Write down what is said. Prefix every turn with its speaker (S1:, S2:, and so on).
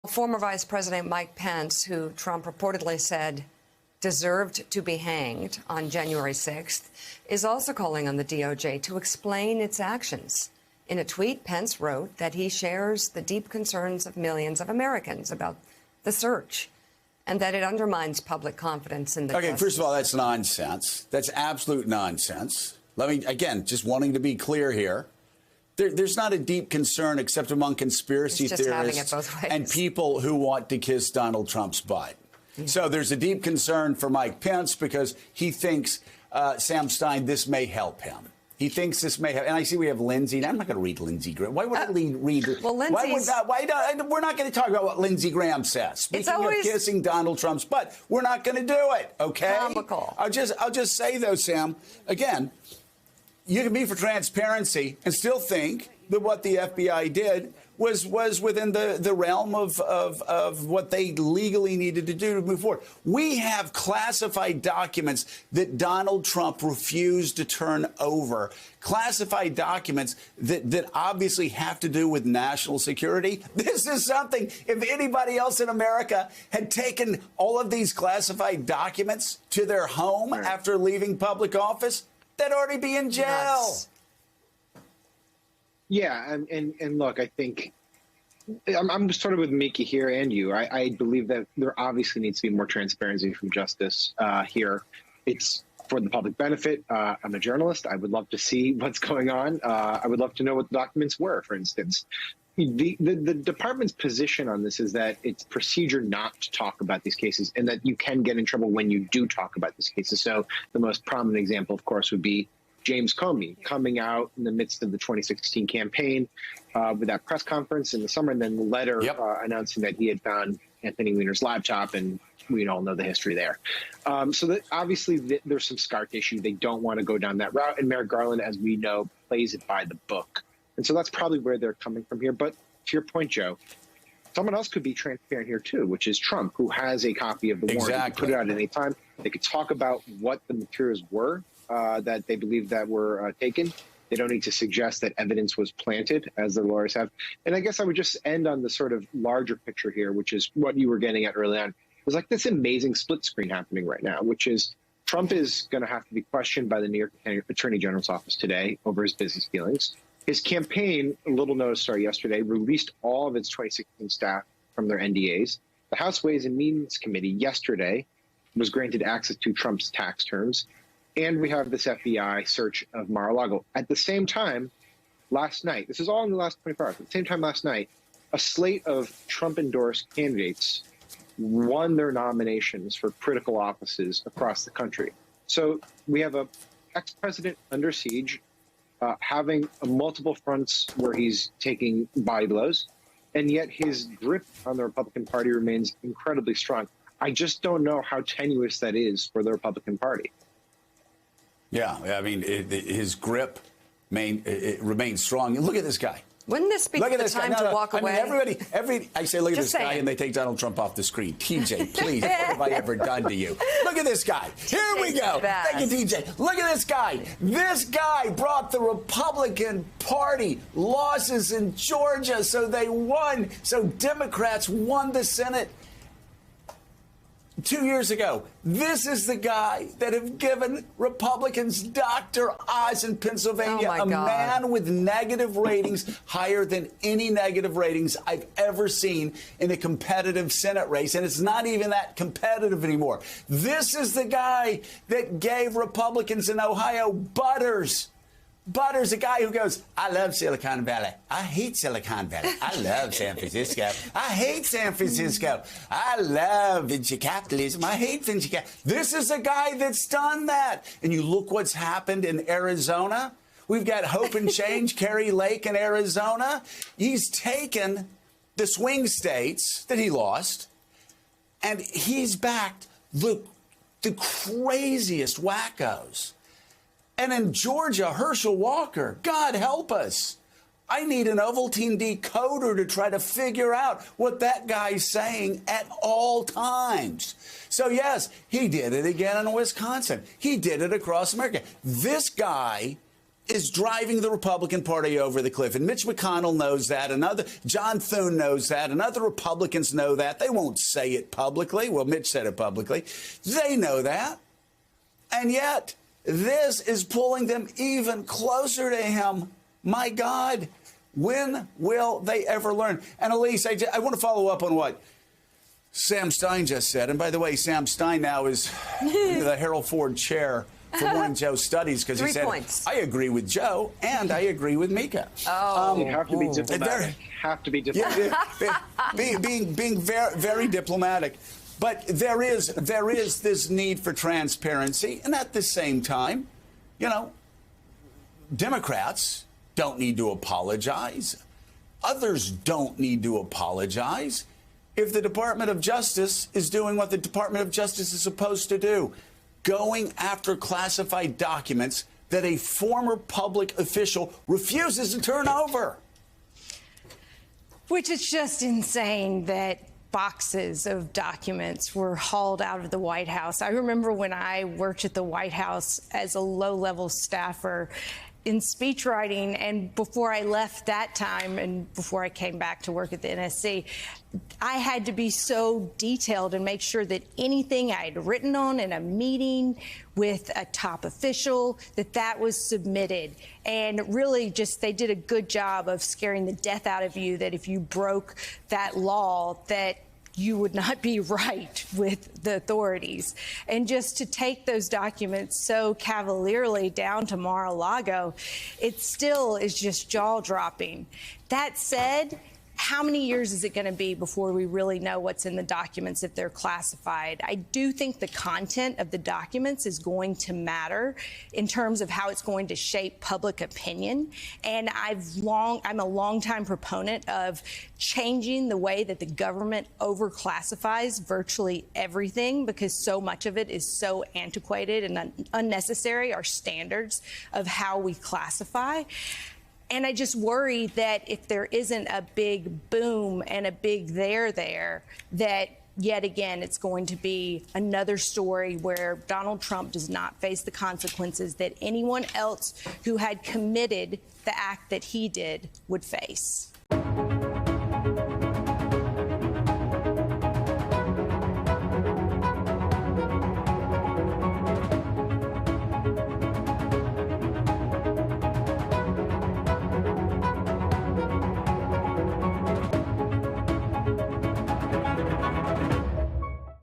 S1: Former Vice President Mike Pence, who Trump reportedly said deserved to be hanged on January 6th, is also calling on the DOJ to explain its actions. In a tweet, Pence wrote that he shares the deep concerns of millions of Americans about the search and that it undermines public confidence in the justice.
S2: First of all, that's nonsense. That's absolute nonsense. Let me, again, just wanting to be clear here. There's not a deep concern except among conspiracy theorists and people who want to kiss Donald Trump's butt. Yeah. So there's a deep concern for Mike Pence because he thinks, Sam Stein, this may help him. He thinks this may have, and I see we have Lindsey. I'm not going to read Lindsey Graham. Why would I read?
S1: Well, Lindsey's...
S2: we're not going to talk about what Lindsey Graham says. Speaking of kissing Donald Trump's butt, we're not going to do it. Okay.
S1: Comical.
S2: I'll just say though, Sam. Again, you can be for transparency and still think that what the FBI did was within the realm of what they legally needed to do to move forward. We have classified documents that Donald Trump refused to turn over, classified documents that obviously have to do with national security. This is something, if anybody else in America had taken all of these classified documents to their home after leaving public office, they'd already be in jail.
S1: Nuts.
S3: Yeah, and look, I think I'm sort of with Mickey here and you. I believe that there obviously needs to be more transparency from justice here. It's for the public benefit. I'm a journalist. I would love to see what's going on. I would love to know what the documents were, for instance. The department's position on this is that it's procedure not to talk about these cases and that you can get in trouble when you do talk about these cases. So the most prominent example, of course, would be James Comey coming out in the midst of the 2016 campaign with that press conference in the summer, and then the letter announcing that he had found Anthony Weiner's laptop, and we all know the history there. So that obviously there's some scar tissue. They don't want to go down that route, and Merrick Garland, as we know, plays it by the book. And so that's probably where they're coming from here. But to your point, Joe, someone else could be transparent here, too, which is Trump, who has a copy of the warrant. They could put it out at any time. They could talk about what the materials were that they believe that were taken. They don't need to suggest that evidence was planted, as the lawyers have. And I guess I would just end on the sort of larger picture here, which is what you were getting at early on. There's like this amazing split screen happening right now, which is Trump is going to have to be questioned by the New York Attorney General's office today over his business dealings. His campaign, a little notice started yesterday, released all of its 2016 staff from their NDAs. The House Ways and Means Committee yesterday was granted access to Trump's tax terms. And we have this FBI search of Mar-a-Lago. At the same time, last night, this is all in the last 24 hours, at the same time last night, a slate of Trump-endorsed candidates won their nominations for critical offices across the country. So we have a ex-president under siege, having multiple fronts where he's taking body blows, and yet his grip on the Republican Party remains incredibly strong. I just don't know how tenuous that is for the Republican Party.
S2: Yeah, I mean, his grip remains strong. Look at this guy.
S1: Wouldn't this be the time to walk away?
S2: I mean, I say, look at this guy, and they take Donald Trump off the screen. TJ, please, what have I ever done to you? Look at this guy. Here we go. Thank you, TJ. Look at this guy. This guy brought the Republican Party losses in Georgia, so they won. So Democrats won the Senate 2 years ago. This is the guy that have given Republicans Dr. Oz in Pennsylvania, a man with negative ratings higher than any negative ratings I've ever seen in a competitive Senate race. And it's not even that competitive anymore. This is the guy that gave Republicans in Ohio Butters, a guy who goes, I love Silicon Valley. I hate Silicon Valley. I love San Francisco. I hate San Francisco. I love venture capitalism. I hate venture capitalism. This is a guy that's done that. And you look what's happened in Arizona. We've got Hope and Change, Kerry Lake in Arizona. He's taken the swing states that he lost, and he's backed the craziest wackos. And in Georgia, Herschel Walker, God help us. I need an Ovaltine decoder to try to figure out what that guy's saying at all times. So, yes, he did it again in Wisconsin. He did it across America. This guy is driving the Republican Party over the cliff. And Mitch McConnell knows that. John Thune knows that. And other Republicans know that. They won't say it publicly. Well, Mitch said it publicly. They know that. And yet, this is pulling them even closer to him. My God, when will they ever learn? And Elise, I want to follow up on what Sam Stein just said. And by the way, Sam Stein now is the Harold Ford Chair for Morning Joe Studies, because he said, I agree with Joe and I agree with Mika.
S3: You have to be diplomatic. Have to be diplomatic.
S2: Being very, very diplomatic. But there is this need for transparency. And at the same time, you know, Democrats don't need to apologize. Others don't need to apologize if the Department of Justice is doing what the Department of Justice is supposed to do, going after classified documents that a former public official refuses to turn over.
S4: Which is just insane that boxes of documents were hauled out of the White House. I remember when I worked at the White House as a low-level staffer in speechwriting, and before I left that time and before I came back to work at the NSC, I had to be so detailed and make sure that anything I had written on in a meeting with a top official, that was submitted. And really just they did a good job of scaring the death out of you that if you broke that law, that you would not be right with the authorities. And just to take those documents so cavalierly down to Mar-a-Lago, it still is just jaw-dropping. That said, how many years is it going to be before we really know what's in the documents if they're classified? I do think the content of the documents is going to matter in terms of how it's going to shape public opinion. And I'm a longtime proponent of changing the way that the government overclassifies virtually everything, because so much of it is so antiquated and unnecessary, our standards of how we classify. And I just worry that if there isn't a big boom and a big there, that yet again it's going to be another story where Donald Trump does not face the consequences that anyone else who had committed the act that he did would face.